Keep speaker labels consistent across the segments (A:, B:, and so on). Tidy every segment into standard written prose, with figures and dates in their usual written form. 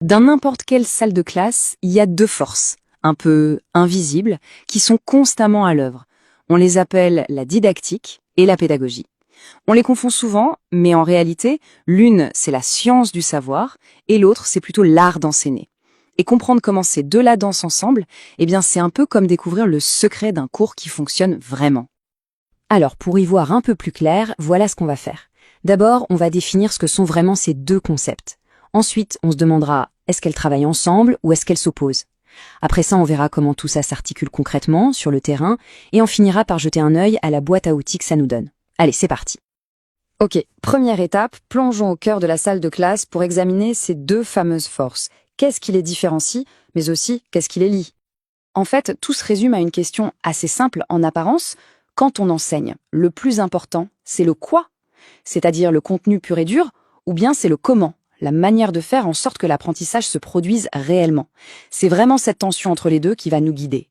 A: Dans n'importe quelle salle de classe, il y a deux forces, un peu invisibles, qui sont constamment à l'œuvre. On les appelle la didactique et la pédagogie. On les confond souvent, mais en réalité, l'une, c'est la science du savoir, et l'autre, c'est plutôt l'art d'enseigner. Et comprendre comment ces deux-là dansent ensemble, eh bien, c'est un peu comme découvrir le secret d'un cours qui fonctionne vraiment.
B: Alors, pour y voir un peu plus clair, voilà ce qu'on va faire. D'abord, on va définir ce que sont vraiment ces deux concepts. Ensuite, on se demandera, est-ce qu'elles travaillent ensemble ou est-ce qu'elles s'opposent? Après ça, on verra comment tout ça s'articule concrètement, sur le terrain, et on finira par jeter un œil à la boîte à outils que ça nous donne. Allez, c'est parti.
A: Ok, première étape, plongeons au cœur de la salle de classe pour examiner ces deux fameuses forces. Qu'est-ce qui les différencie, mais aussi qu'est-ce qui les lie? En fait, tout se résume à une question assez simple en apparence. Quand on enseigne, le plus important, c'est le quoi, c'est-à-dire le contenu pur et dur, ou bien c'est le comment, la manière de faire en sorte que l'apprentissage se produise réellement. C'est vraiment cette tension entre les deux qui va nous guider.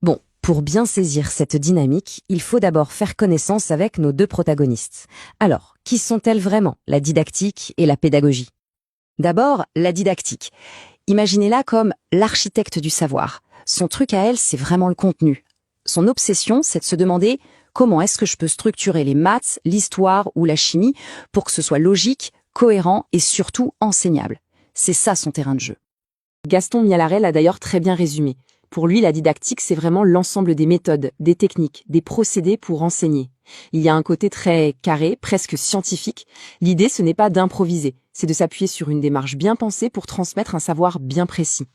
B: Bon, pour bien saisir cette dynamique, il faut d'abord faire connaissance avec nos deux protagonistes. Alors, qui sont-elles vraiment, la didactique et la pédagogie? D'abord, la didactique. Imaginez-la comme l'architecte du savoir. Son truc à elle, c'est vraiment le contenu. Son obsession, c'est de se demander comment est-ce que je peux structurer les maths, l'histoire ou la chimie pour que ce soit logique, cohérent et surtout enseignable. C'est ça son terrain de jeu. Gaston Mialarel l'a d'ailleurs très bien résumé. Pour lui, la didactique, c'est vraiment l'ensemble des méthodes, des techniques, des procédés pour enseigner. Il y a un côté très carré, presque scientifique. L'idée, ce n'est pas d'improviser, c'est de s'appuyer sur une démarche bien pensée pour transmettre un savoir bien précis.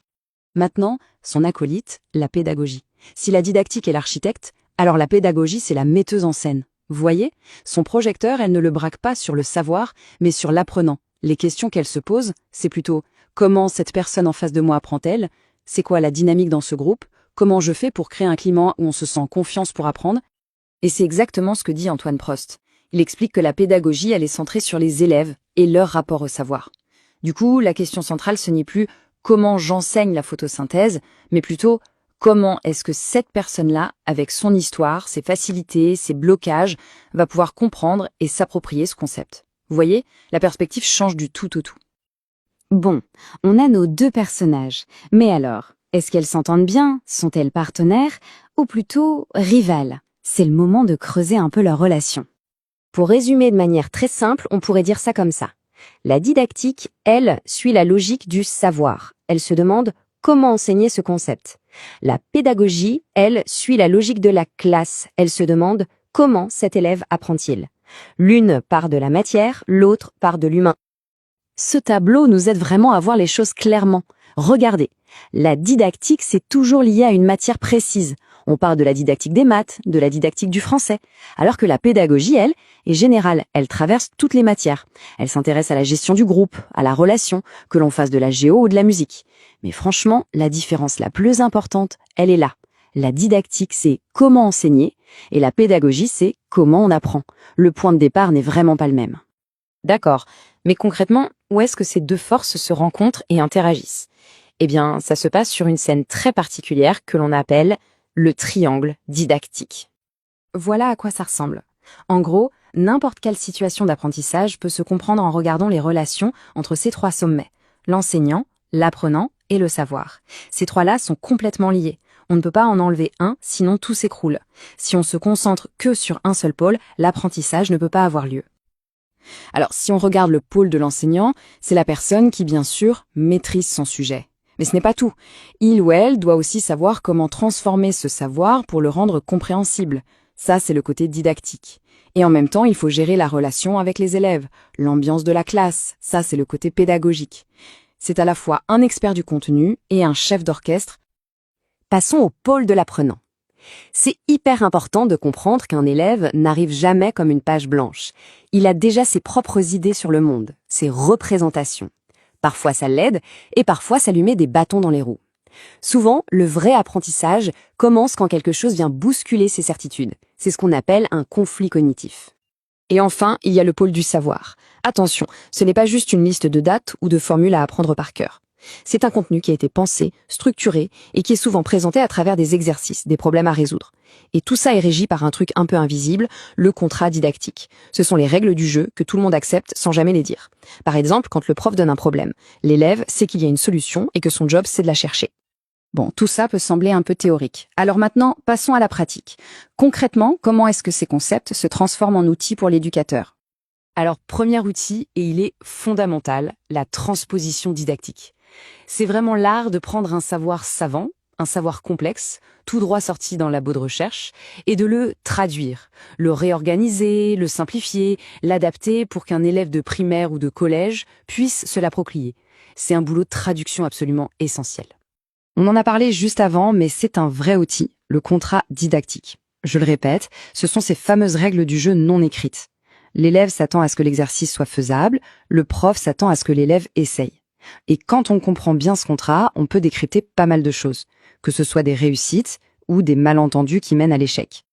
B: Maintenant, son acolyte, la pédagogie. Si la didactique est l'architecte, alors la pédagogie, c'est la metteuse en scène. Vous voyez, son projecteur, elle ne le braque pas sur le savoir, mais sur l'apprenant. Les questions qu'elle se pose, c'est plutôt comment cette personne en face de moi apprend-elle? C'est quoi la dynamique dans ce groupe? Comment je fais pour créer un climat où on se sent confiance pour apprendre? Et c'est exactement ce que dit Antoine Prost. Il explique que la pédagogie, elle est centrée sur les élèves et leur rapport au savoir. Du coup, la question centrale, ce n'est plus comment j'enseigne la photosynthèse, mais plutôt comment est-ce que cette personne-là, avec son histoire, ses facilités, ses blocages, va pouvoir comprendre et s'approprier ce concept. Vous voyez, la perspective change du tout au tout. Bon, on a nos deux personnages. Mais alors, est-ce qu'elles s'entendent bien? Sont-elles partenaires? Ou plutôt rivales? C'est le moment de creuser un peu leur relation. Pour résumer de manière très simple, on pourrait dire ça comme ça. La didactique, elle, suit la logique du savoir. Elle se demande comment enseigner ce concept. La pédagogie, elle, suit la logique de la classe. Elle se demande comment cet élève apprend-il. L'une part de la matière, l'autre part de l'humain. Ce tableau nous aide vraiment à voir les choses clairement. Regardez, la didactique, c'est toujours lié à une matière précise. On parle de la didactique des maths, de la didactique du français, alors que la pédagogie, elle, est générale. Elle traverse toutes les matières. Elle s'intéresse à la gestion du groupe, à la relation, que l'on fasse de la géo ou de la musique. Mais franchement, la différence la plus importante, elle est là. La didactique, c'est comment enseigner, et la pédagogie, c'est comment on apprend. Le point de départ n'est vraiment pas le même.
A: D'accord, mais concrètement, où est-ce que ces deux forces se rencontrent et interagissent? Eh bien, ça se passe sur une scène très particulière que l'on appelle le triangle didactique. Voilà à quoi ça ressemble. En gros, n'importe quelle situation d'apprentissage peut se comprendre en regardant les relations entre ces trois sommets, l'enseignant, l'apprenant et le savoir. Ces trois-là sont complètement liés. On ne peut pas en enlever un, sinon tout s'écroule. Si on se concentre que sur un seul pôle, l'apprentissage ne peut pas avoir lieu. Alors, si on regarde le pôle de l'enseignant, c'est la personne qui, bien sûr, maîtrise son sujet. Mais ce n'est pas tout. Il ou elle doit aussi savoir comment transformer ce savoir pour le rendre compréhensible. Ça, c'est le côté didactique. Et en même temps, il faut gérer la relation avec les élèves, l'ambiance de la classe. Ça, c'est le côté pédagogique. C'est à la fois un expert du contenu et un chef d'orchestre.
B: Passons au pôle de l'apprenant. C'est hyper important de comprendre qu'un élève n'arrive jamais comme une page blanche. Il a déjà ses propres idées sur le monde, ses représentations. Parfois ça l'aide et parfois ça lui met des bâtons dans les roues. Souvent, le vrai apprentissage commence quand quelque chose vient bousculer ses certitudes. C'est ce qu'on appelle un conflit cognitif.
A: Et enfin, il y a le pôle du savoir. Attention, ce n'est pas juste une liste de dates ou de formules à apprendre par cœur. C'est un contenu qui a été pensé, structuré et qui est souvent présenté à travers des exercices, des problèmes à résoudre. Et tout ça est régi par un truc un peu invisible, le contrat didactique. Ce sont les règles du jeu que tout le monde accepte sans jamais les dire. Par exemple, quand le prof donne un problème, l'élève sait qu'il y a une solution et que son job c'est de la chercher.
C: Bon, tout ça peut sembler un peu théorique. Alors maintenant, passons à la pratique. Concrètement, comment est-ce que ces concepts se transforment en outils pour l'éducateur?
B: Alors, premier outil, et il est fondamental, la transposition didactique. C'est vraiment l'art de prendre un savoir savant, un savoir complexe, tout droit sorti d'un labo de recherche, et de le traduire, le réorganiser, le simplifier, l'adapter pour qu'un élève de primaire ou de collège puisse se l'approprier. C'est un boulot de traduction absolument essentiel.
A: On en a parlé juste avant, mais c'est un vrai outil, le contrat didactique. Je le répète, ce sont ces fameuses règles du jeu non écrites. L'élève s'attend à ce que l'exercice soit faisable, le prof s'attend à ce que l'élève essaye. Et quand on comprend bien ce contrat, on peut décrypter pas mal de choses, que ce soit des réussites ou des malentendus qui mènent à l'échec.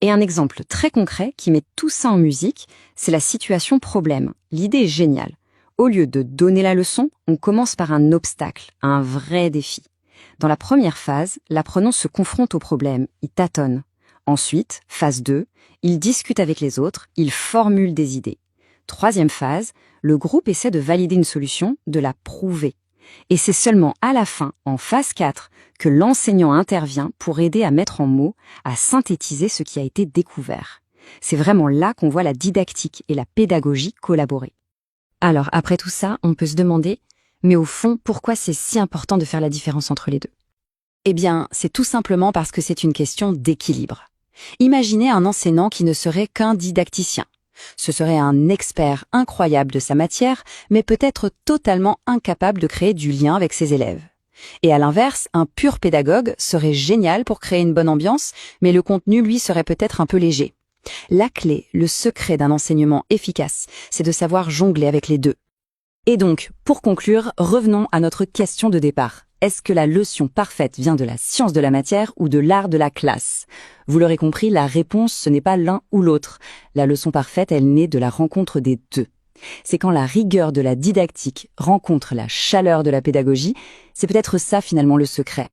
C: Et un exemple très concret qui met tout ça en musique, c'est la situation problème. L'idée est géniale. Au lieu de donner la leçon, on commence par un obstacle, un vrai défi. Dans la première phase, l'apprenant se confronte au problème, il tâtonne. Ensuite, phase 2, il discute avec les autres, il formule des idées. Troisième phase, le groupe essaie de valider une solution, de la prouver. Et c'est seulement à la fin, en phase 4, que l'enseignant intervient pour aider à mettre en mots, à synthétiser ce qui a été découvert. C'est vraiment là qu'on voit la didactique et la pédagogie collaborer.
B: Alors, après tout ça, on peut se demander, mais au fond, pourquoi c'est si important de faire la différence entre les deux?
A: Eh bien, c'est tout simplement parce que c'est une question d'équilibre. Imaginez un enseignant qui ne serait qu'un didacticien. Ce serait un expert incroyable de sa matière, mais peut-être totalement incapable de créer du lien avec ses élèves. Et à l'inverse, un pur pédagogue serait génial pour créer une bonne ambiance, mais le contenu, lui, serait peut-être un peu léger. La clé, le secret d'un enseignement efficace, c'est de savoir jongler avec les deux. Et donc, pour conclure, revenons à notre question de départ. Est-ce que la leçon parfaite vient de la science de la matière ou de l'art de la classe? Vous l'aurez compris, la réponse, ce n'est pas l'un ou l'autre. La leçon parfaite, elle naît de la rencontre des deux. C'est quand la rigueur de la didactique rencontre la chaleur de la pédagogie, c'est peut-être ça finalement le secret.